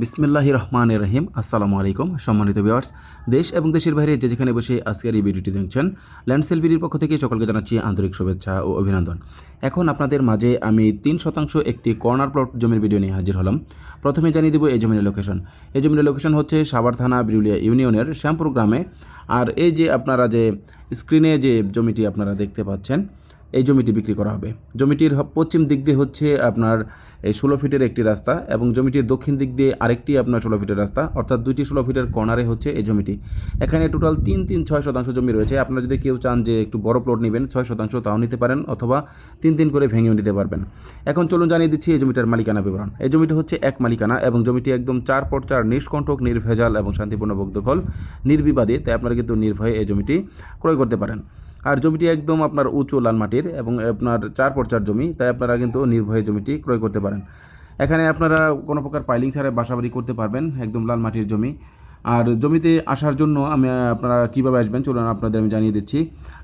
বিসমিল্লাহির রহমানির রহিম। আসসালামু আলাইকুম সম্মানিত ভিউয়ার্স, দেশ এবং দেশের বাইরে যে যেখানে বসে আজকের এই ভিডিওটি দেখছেন, ল্যান্ডসেল বিডির পক্ষ থেকে সকলকে জানাচ্ছি আন্তরিক শুভেচ্ছা ও অভিনন্দন। এখন আপনাদের মাঝে আমি 3% একটি কর্নার প্লট জমির ভিডিও নিয়ে হাজির হলাম। প্রথমে জানিয়ে দেব এই জমির লোকেশন। এই জমির লোকেশন হচ্ছে সাভার থানা বিরুলিয়া ইউনিয়নের শ্যামপুর গ্রামে। আর এই যে আপনারা যে স্ক্রিনে যে জমিটি আপনারা দেখতে পাচ্ছেন, এই জমিটি বিক্রি করা হবে। জমিটির পশ্চিম দিক দিয়ে হচ্ছে আপনার এই 16 ফিটের একটি রাস্তা এবং জমিটির দক্ষিণ দিক দিয়ে আরেকটি আপনার 16 ফিটের রাস্তা, অর্থাৎ দুইটি 16 ফিটের কর্নারে হচ্ছে এই জমিটি। এখানে টোটাল 3-6 শতাংশ জমি রয়েছে। আপনারা যদি কেউ চান যে একটু বড় প্লট নেবেন 6 শতাংশ, তাও নিতে পারেন, অথবা 3 করে ভেঙেও নিতে পারবেন। এখন চলুন জানিয়ে দিচ্ছি এই জমিটার মালিকানা বিবরণ। এই জমিটি হচ্ছে এক মালিকানা এবং জমিটি একদম 4x4 নিষ্কণ্টক, নির্ভেজাল এবং শান্তিপূর্ণ দখল নির্বিবাদে, তাই আপনারা কিন্তু নির্ভয়ে এই জমিটি ক্রয় করতে পারেন। আর জমিটি একদম আপনার উঁচু লাল মাটির এবং আপনার 4x4 জমি, তাই আপনারা কিন্তু নির্ভয়ে জমিটি ক্রয় করতে পারেন। এখানে আপনারা কোনো প্রকার পাইলিং ছাড়াই বাসাবাড়ি করতে পারবেন, একদম লাল মাটির জমি। আর জমিতে আসার জন্য আপনারা কীভাবে আসবেন চলুন আপনাদের আমি জানিয়ে দিচ্ছি।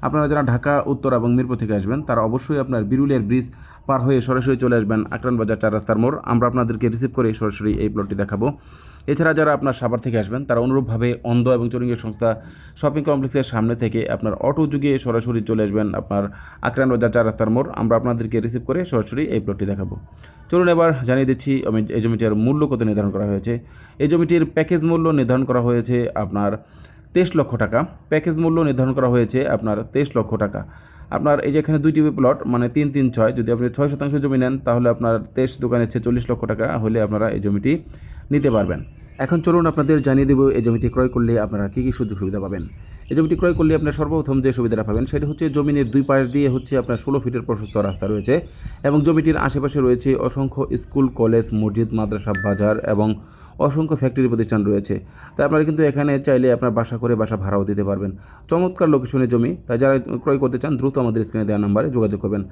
আপনারা যারা ঢাকা উত্তর এবং মিরপুর থেকে আসবেন তারা অবশ্যই আপনার বিরুলিয়ার ব্রিজ পার হয়ে সরাসরি চলে আসবেন আকরান বাজার 4 রাস্তার মোড়। আমরা আপনাদেরকে রিসিভ করে সরাসরি এই প্লটটি দেখাবো। এছাড়া যারা আপনার সাভার থেকে আসবেন তারা অনুরূপভাবে অন্ধ এবং চরিঙ্গের সংস্থা শপিং কমপ্লেক্সের সামনে থেকে আপনার অটো যুগে সরাসরি চলে আসবেন আপনার আকরান বাজার 4 রাস্তার মোড়। আমরা আপনাদেরকে রিসিভ করে সরাসরি এই প্লটটি দেখাবো। চলুন এবার জানিয়ে দিচ্ছি এই জমিটির মূল্য কত নির্ধারণ করা হয়েছে। এই জমিটির প্যাকেজ মূল্য নির্ধারণ করা হয়েছে আপনার 23 লক্ষ টাকা। প্যাকেজ মূল্য নির্ধারণ করা হয়েছে আপনার 23 লক্ষ টাকা। আপনার এই যে এখানে দুইটি প্লট মানে 3-3-6, যদি আপনি 6 শতাংশ জমি নেন তাহলে আপনার 23 দোকানের চেয়ে 40 লক্ষ টাকা হলে আপনারা এই জমিটি নিতে পারবেন। এখন চলুন আপনাদের জানিয়ে দেব এই জমিটি ক্রয় করলে আপনারা কী কী সুযোগ সুবিধা পাবেন। এই জমিটি ক্রয় করলে আপনার সর্বপ্রথম যে সুবিধাটা পাবেন সেটি হচ্ছে জমিনের দুই পাশ দিয়ে হচ্ছে আপনার 16 ফিটের প্রশস্ত রাস্তা রয়েছে এবং জমিটির আশেপাশে রয়েছে অসংখ্য স্কুল, কলেজ, মসজিদ, মাদ্রাসা, বাজার এবং অসংখ্য ফ্যাক্টরি প্রতিষ্ঠান রয়েছে। তাই আপনারা কিন্তু এখানে চাইলে আপনার বাসা করে বাসা ভাড়াও দিতে পারবেন। চমৎকার লোকেশনের জমি, তাই যারা ক্রয় করতে চান দ্রুত আমাদের স্ক্রিনে দেওয়া নাম্বারে যোগাযোগ করবেন।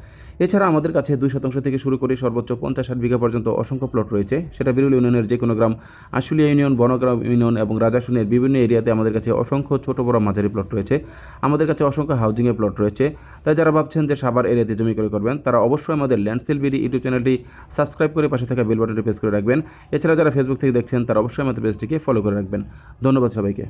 এছাড়া আমাদের কাছে 2 শতাংশ থেকে শুরু করে সর্বোচ্চ 50-60 বিঘা পর্যন্ত অসংখ্য প্লট রয়েছে। সেটা বিরুলিয়া ইউনিয়নের যে কোনো গ্রাম, আশুলিয়া ইউনিয়ন, বনগ্রাম ইউনিয়ন এবং রাজাশুনের বিভিন্ন এরিয়াতে আমাদের কাছে অসংখ্য ছোট বড় মাঝারি প্লট রয়েছে। আমাদের কাছে অসংখ্য হাউজিংয়ের প্লট রয়েছে। তাই যারা ভাবছেন যে সাভার এরিয়াতে জমি ক্রয় করবেন তারা অবশ্যই আমাদের ল্যান্ডসেল বিডি ইউটিউব চ্যানেলটি সাবস্ক্রাইব করে পাশে থাকা বেল বাটনটি প্রেস করে রাখবেন। এছাড়া যারা ফেসবুক থেকে দেখছেন তারা অবশ্যই আমাদের পেজটিকে ফলো করে রাখবেন। ধন্যবাদ সবাইকে।